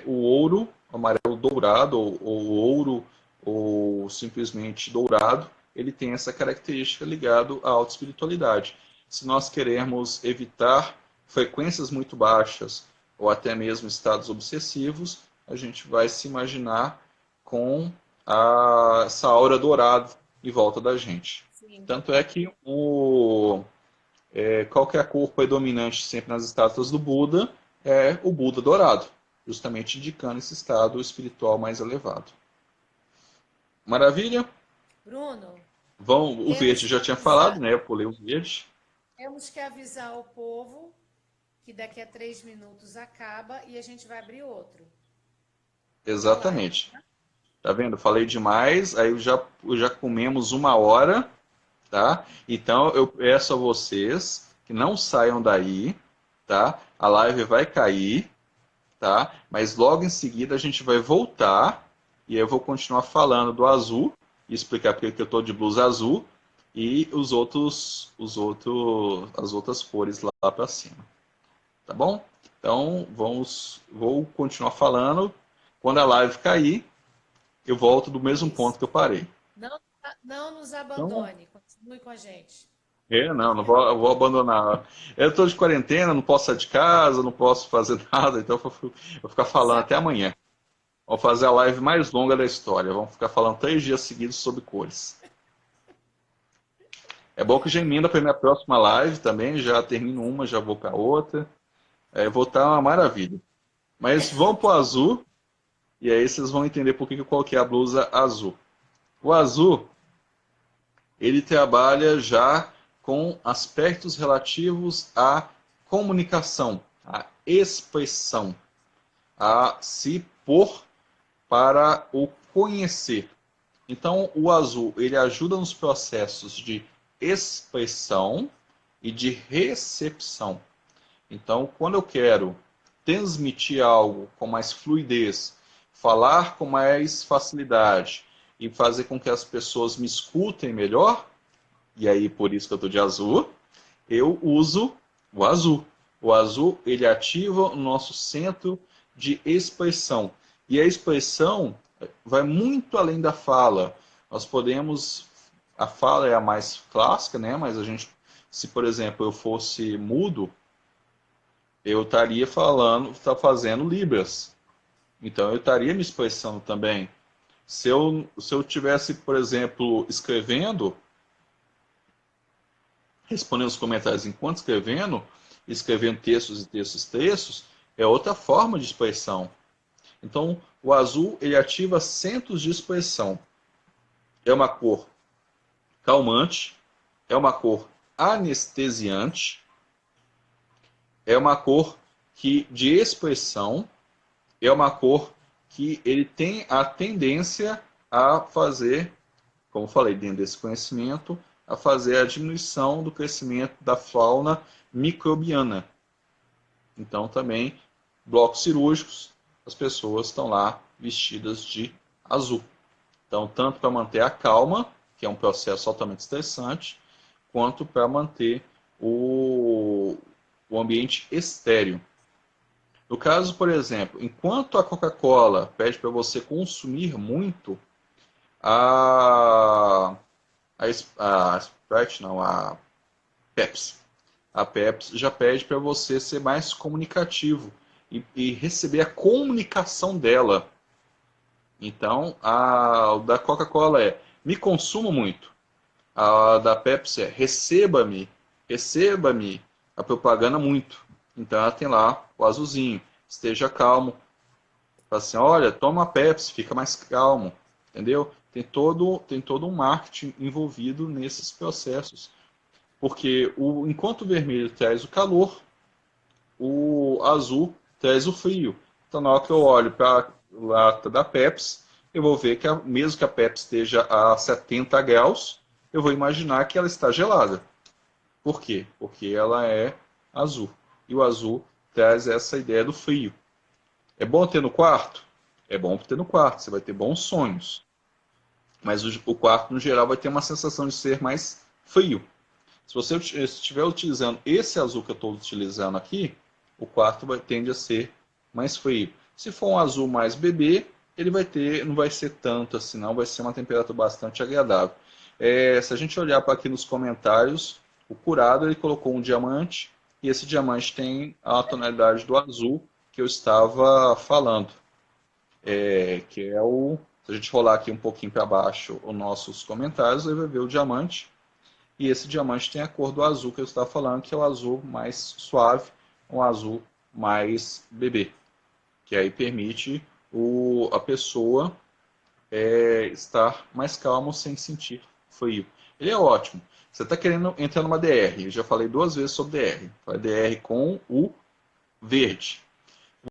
B: o ouro, amarelo dourado, ou ouro, ou simplesmente dourado, ele tem essa característica ligada à alta espiritualidade. Se nós queremos evitar frequências muito baixas, ou até mesmo estados obsessivos, a gente vai se imaginar com essa aura dourada em volta da gente. Sim. Tanto é que qual que é a cor predominante sempre nas estátuas do Buda? É o Buda dourado, justamente indicando esse estado espiritual mais elevado. Maravilha?
A: Bruno?
B: O verde já tinha falado, né? Eu pulei o verde.
A: Temos que avisar o povo que daqui a 3 minutos acaba e a gente vai abrir outro. A live.
B: Exatamente. Tá vendo? Falei demais, aí já comemos 1 hora, tá? Então eu peço a vocês que não saiam daí, tá? A live vai cair, tá? Mas logo em seguida a gente vai voltar e eu vou continuar falando do azul e explicar porque que eu tô de blusa azul e as outras cores lá para cima, tá bom? Então vou continuar falando. Quando a live cair, eu volto do mesmo
A: Isso.
B: ponto que eu parei.
A: Não, não nos
B: Então,
A: abandone. Continue com a gente.
B: não vou, eu vou abandonar. Eu estou de quarentena, não posso sair de casa, não posso fazer nada, então vou ficar falando até
A: Exatamente.
B: amanhã. Vamos fazer a live mais longa da história. Vamos ficar falando 3 dias seguidos sobre cores. É bom que já emenda para minha próxima live também, já termino uma, já vou para outra. É, vou estar uma maravilha. Mas vamos para o azul, e aí vocês vão entender por que eu coloquei a blusa azul. O azul, ele trabalha já com aspectos relativos à comunicação, à expressão, a se pôr para o conhecer. Então, o azul, ele ajuda nos processos de expressão e de recepção. Então, quando eu quero transmitir algo com mais fluidez, falar com mais facilidade e fazer com que as pessoas me escutem melhor, e aí por isso que eu estou de azul, eu uso o azul. O azul, ele ativa o nosso centro de expressão. E a expressão vai muito além da fala. Nós podemos, a fala é a mais clássica, né? Mas a gente, se por exemplo eu fosse mudo, eu estaria falando, tá fazendo libras. Então eu estaria me expressando também. Se eu tivesse, por exemplo, escrevendo, respondendo os comentários enquanto escrevendo, escrevendo textos e textos, é outra forma de expressão. Então, o azul, ele ativa centros de expressão. É uma cor calmante, é uma cor anestesiante, é uma cor de expressão, é uma cor que ele tem a tendência a fazer, como falei, dentro desse conhecimento, a fazer a diminuição do crescimento da fauna microbiana. Então, também, blocos cirúrgicos, as pessoas estão lá vestidas de azul. Então, tanto para manter a calma, que é um processo altamente estressante, quanto para manter o ambiente estéreo. No caso, por exemplo, enquanto a Coca-Cola pede para você consumir muito, a, a Sprite, não, a Pepsi. A Pepsi já pede para você ser mais comunicativo e receber a comunicação dela. Então, a da Coca-Cola é me consuma muito. A da Pepsi é receba-me a propaganda muito. Então ela tem lá o azulzinho, esteja calmo. Fala assim, olha, toma a Pepsi, fica mais calmo. Entendeu? Tem todo um marketing envolvido nesses processos. Porque enquanto o vermelho traz o calor, o azul traz o frio. Então, na hora que eu olho para a lata da Pepsi, eu vou ver que, mesmo que a Pepsi esteja a 70 graus, eu vou imaginar que ela está gelada. Por quê? Porque ela é azul. E o azul traz essa ideia do frio. É bom ter no quarto? É bom ter no quarto, você vai ter bons sonhos. Mas o quarto, no geral, vai ter uma sensação de ser mais frio. Se você estiver utilizando esse azul que eu estou utilizando aqui, o quarto tende a ser mais frio. Se for um azul mais bebê, ele não vai ser tanto assim, não, vai ser uma temperatura bastante agradável. Se a gente olhar para aqui nos comentários, o curado ele colocou um diamante, e esse diamante tem a tonalidade do azul que eu estava falando. Que é o. Se a gente rolar aqui um pouquinho para baixo os nossos comentários, você vai ver o diamante. E esse diamante tem a cor do azul que eu estava falando, que é o azul mais suave, um azul mais bebê. Que aí permite a pessoa estar mais calmo sem sentir frio. Ele é ótimo. Você está querendo entrar numa DR. Eu já falei 2 vezes sobre DR. Falei DR com o verde.